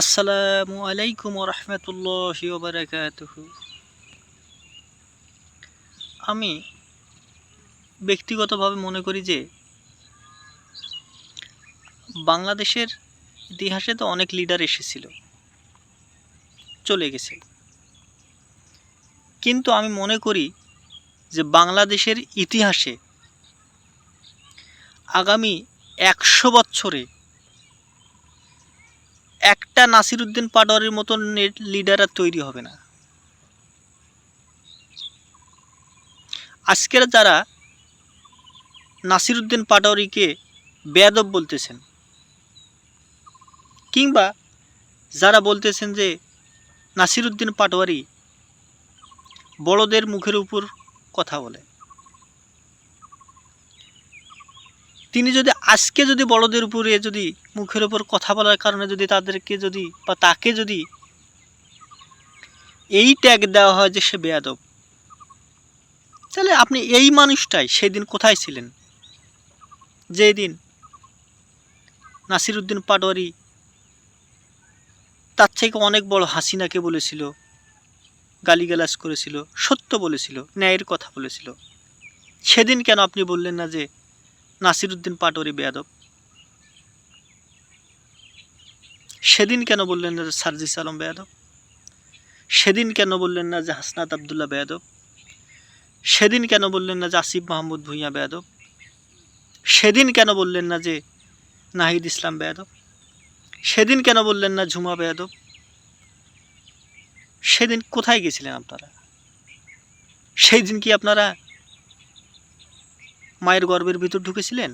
আসসালামু আলাইকুম রহমতুল্লাহি ওয়া বারাকাতুহু। আমি ব্যক্তিগতভাবে মনে করি যে বাংলাদেশের ইতিহাসে তো অনেক লিডার এসেছিল, চলে গেছে, কিন্তু আমি মনে করি যে বাংলাদেশের ইতিহাসে আগামী 100 বছরে একটা নাসিরউদ্দিন পাটোয়ারির মতন লিডার আর তৈরি হবে না। আজকের যারা নাসিরউদ্দিন পাটোয়ারিকে বেয়াদব বলতেছেন, কিংবা যারা বলতেছেন যে নাসিরউদ্দিন পাটোয়ারি বড়দের মুখের উপর কথা বলে, তিনি যদি আজকে যদি বড়দের উপরে যদি মুখের উপর কথা বলার কারণে যদি তাদেরকে যদি বা তাকে যদি এই ট্যাগ দেওয়া হয় যে সে বেয়াদব, তাহলে আপনি এই মানুষটাই সেদিন কোথায় ছিলেন যেদিন নাসিরউদ্দিন পাটোয়ারি তার থেকে অনেক বড় হাসিনাকে বলেছিল, গালিগালাজ করেছিল, সত্য বলেছিল, ন্যায়ের কথা বলেছিল? সেদিন কেন আপনি বললেন না যে নাসিরউদ্দিন পাটোয়ারি বেয়াদব? সেদিন কেন বললেন না যে সার্জিস আলম বেয়াদব? সেদিন কেন বললেন না যে হাসনাত আবদুল্লাহ বেয়াদব? সেদিন কেন বললেন না যে আসিফ মাহমুদ ভূঁইয়া বেয়াদব? সেদিন কেন বললেন না যে নাহিদ ইসলাম বেয়াদব? সেদিন কেন বললেন না ঝুমা বেয়াদব? সেদিন কোথায় গেছিলেন আপনারা? সেই দিন কি আপনারা মায়ের গর্ভের ভিতর ঢুকেছিলেন?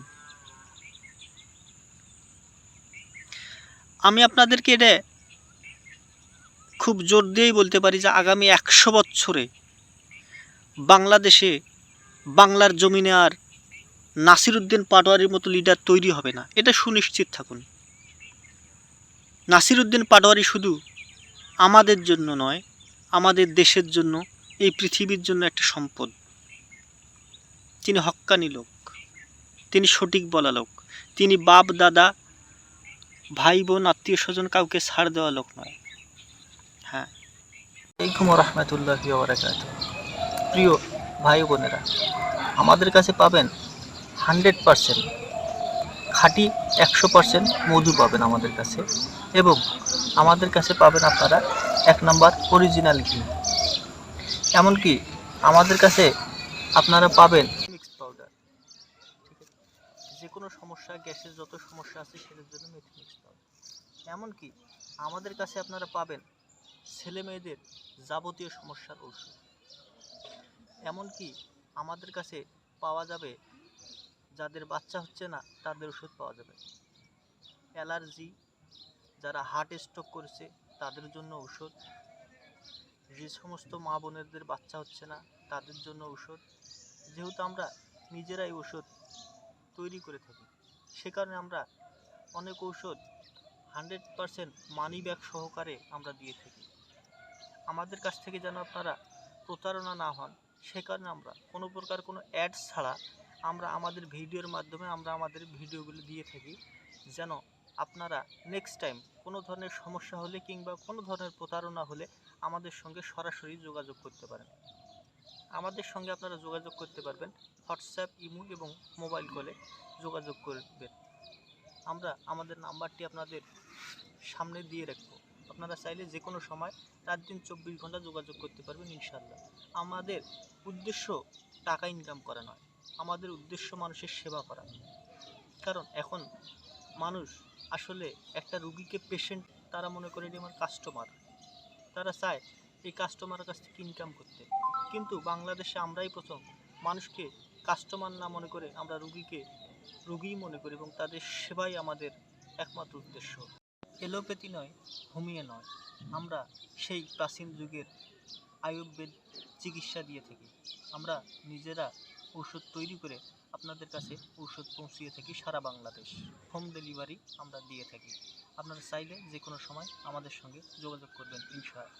আমি আপনাদেরকে এটা খুব জোর দিয়েই বলতে পারি যে আগামী 100 বছরে বাংলাদেশে, বাংলার জমিনে আর নাসিরউদ্দিন পাটোয়ারির মতো লিডার তৈরি হবে না, এটা সুনিশ্চিত থাকুন। নাসিরউদ্দিন পাটোয়ারি শুধু আমাদের জন্য নয়, আমাদের দেশের জন্য, এই পৃথিবীর জন্য একটা সম্পদ। তিনি হক্কানি লোক, তিনি সঠিক বলা লোক, তিনি বাপ দাদা ভাই বোন আত্মীয় স্বজন কাউকে ছাড় দেওয়া লোক নয়। হ্যাঁ, আলাইকুম রহমতুল্লাহি ওয়া বারাকাতুহু। প্রিয় ভাই বোনেরা, আমাদের কাছে পাবেন 100% খাঁটি, 100% মধু পাবেন আমাদের কাছে, এবং আমাদের কাছে পাবেন আপনারা 1 নাম্বার অরিজিনাল ঘি। এমনকি আমাদের কাছে আপনারা পাবেন মিক্স পাউডার, ঠিক আছে? যে কোনো সমস্যা, গ্যাসের যত সমস্যা আছে সেটার জন্য মেথি মিক্স পাউডার। এমনকি আমাদের কাছে আপনারা পাবেন ছেলে মেয়েদের যাবতীয় সমস্যার ঔষধ। এমনকি আমাদের কাছে পাওয়া যাবে যাদের বাচ্চা হচ্ছে না তাদের ওষুধ পাওয়া যাবে। অ্যালার্জি, যারা হার্ট স্ট্রোক করেছে তাদের জন্য ঔষধ, যে সমস্ত মা বোনেদের বাচ্চা হচ্ছে না তাদের জন্য ঔষধ। যেহেতু আমরা নিজেরাই ওষুধ তৈরি করে থাকি, সে কারণে আমরা অনেক ঔষধ 100% মানি ব্যাগ সহকারে আমরা দিয়ে থাকি। আমাদের কাছ থেকে যেন আপনারা প্রতারণা না হন, সে কারণে আমরা কোনো প্রকার কোনো অ্যাডস ছাড়া আমরা আমাদের ভিডিওর মাধ্যমে আমরা আমাদের ভিডিওগুলো দিয়ে থাকি, যেন আপনারা নেক্সট টাইম কোনো ধরনের সমস্যা হলে কিংবা কোনো ধরনের প্রতারণা হলে আমাদের সঙ্গে সরাসরি যোগাযোগ করতে পারেন। আমাদের সঙ্গে আপনারা যোগাযোগ করতে পারবেন হোয়াটসঅ্যাপ, ইমো এবং মোবাইল কলে যোগাযোগ করবেন। আমরা আমাদের নাম্বারটি আপনাদের সামনে দিয়ে রাখবো, আপনারা চাইলে যে কোনো সময় রাত দিন 24 ঘন্টা যোগাযোগ করতে পারবেন ইনশাল্লাহ। আমাদের উদ্দেশ্য টাকা ইনকাম করা নয়, আমাদের উদ্দেশ্য মানুষের সেবা করা। কারণ এখন মানুষ আসলে একটা রুগীকে পেশেন্ট তারা মনে করে এটি আমার কাস্টমার, তারা চায় এই কাস্টমারের কাছ থেকে ইনকাম করতে। কিন্তু বাংলাদেশে আমরাই প্রথম মানুষকে কাস্টমার না মনে করে আমরা রুগীকে রুগীই মনে করি, এবং তাদের সেবাই আমাদের একমাত্র উদ্দেশ্য। এলোপ্যাথি নয়, হোমিও নয়, আমরা সেই প্রাচীন যুগের আয়ুর্বেদ চিকিৎসা দিয়ে থাকি। আমরা নিজেরা ঔষধ তৈরি করে আপনাদের কাছে ঔষধ পৌঁছিয়ে থাকি সারা বাংলাদেশ। হোম ডেলিভারি আমরা দিয়ে থাকি। আপনারা চাইলে যে কোনো সময় আমাদের সঙ্গে যোগাযোগ করবেন ইনশাআল্লাহ।